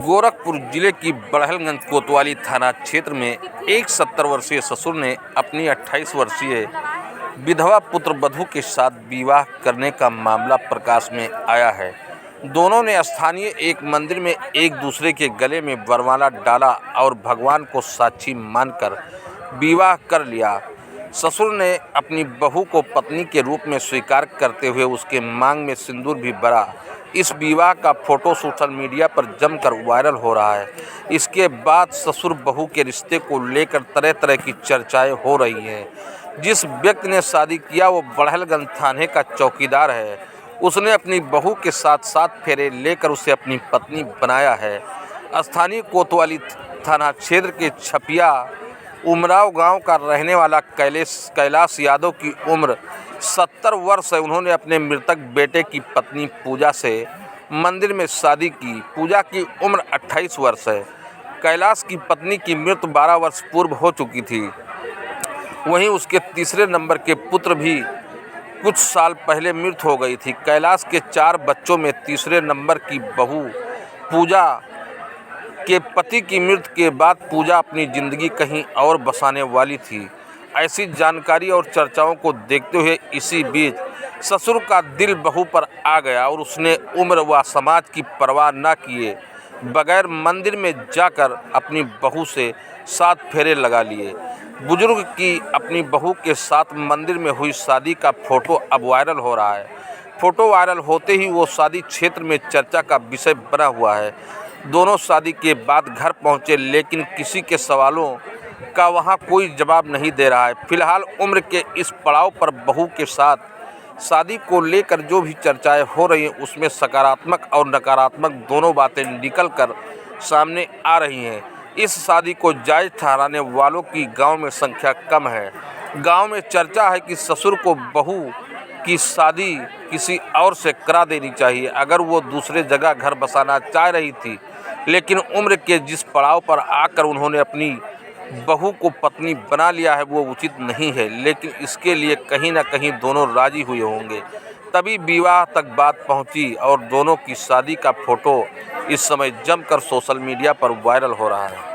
गोरखपुर जिले की बड़हलगंज कोतवाली थाना क्षेत्र में एक 70 वर्षीय ससुर ने अपनी 28 वर्षीय विधवा पुत्रवधू के साथ विवाह करने का मामला प्रकाश में आया है। दोनों ने स्थानीय एक मंदिर में एक दूसरे के गले में वरमाला डाला और भगवान को साक्षी मानकर विवाह कर लिया। ससुर ने अपनी बहू को पत्नी के रूप में स्वीकार करते हुए उसके मांग में सिंदूर भी भरा। इस विवाह का फोटो सोशल मीडिया पर जमकर वायरल हो रहा है। इसके बाद ससुर बहू के रिश्ते को लेकर तरह तरह की चर्चाएं हो रही हैं। जिस व्यक्ति ने शादी किया वो बड़हलगंज थाने का चौकीदार है। उसने अपनी बहू के साथ 7 फेरे लेकर उसे अपनी पत्नी बनाया है। स्थानीय कोतवाली थाना क्षेत्र के छपिया उमराव गांव का रहने वाला कैलाश यादव की उम्र 70 वर्ष है। उन्होंने अपने मृतक बेटे की पत्नी पूजा से मंदिर में शादी की। पूजा की उम्र 28 वर्ष है। कैलाश की पत्नी की मृत्यु 12 वर्ष पूर्व हो चुकी थी। वहीं उसके तीसरे नंबर के पुत्र भी कुछ साल पहले मृत्यु हो गई थी। कैलाश के 4 बच्चों में तीसरे नंबर की बहू पूजा के पति की मृत्यु के बाद पूजा अपनी ज़िंदगी कहीं और बसाने वाली थी। ऐसी जानकारी और चर्चाओं को देखते हुए इसी बीच ससुर का दिल बहू पर आ गया और उसने उम्र व समाज की परवाह न किए बगैर मंदिर में जाकर अपनी बहू से 7 फेरे लगा लिए। बुजुर्ग की अपनी बहू के साथ मंदिर में हुई शादी का फोटो अब वायरल हो रहा है। फोटो वायरल होते ही वो शादी क्षेत्र में चर्चा का विषय बना हुआ है। दोनों शादी के बाद घर पहुंचे लेकिन किसी के सवालों का वहां कोई जवाब नहीं दे रहा है। फिलहाल उम्र के इस पड़ाव पर बहू के साथ शादी को लेकर जो भी चर्चाएं हो रही हैं उसमें सकारात्मक और नकारात्मक दोनों बातें निकल कर सामने आ रही हैं। इस शादी को जायज़ ठहराने वालों की गांव में संख्या कम है। गांव में चर्चा है कि ससुर को बहू की शादी किसी और से करा देनी चाहिए अगर वो दूसरे जगह घर बसाना चाह रही थी। लेकिन उम्र के जिस पड़ाव पर आकर उन्होंने अपनी बहू को पत्नी बना लिया है वो उचित नहीं है। लेकिन इसके लिए कहीं ना कहीं दोनों राजी हुए होंगे तभी विवाह तक बात पहुंची और दोनों की शादी का फोटो इस समय जमकर सोशल मीडिया पर वायरल हो रहा है।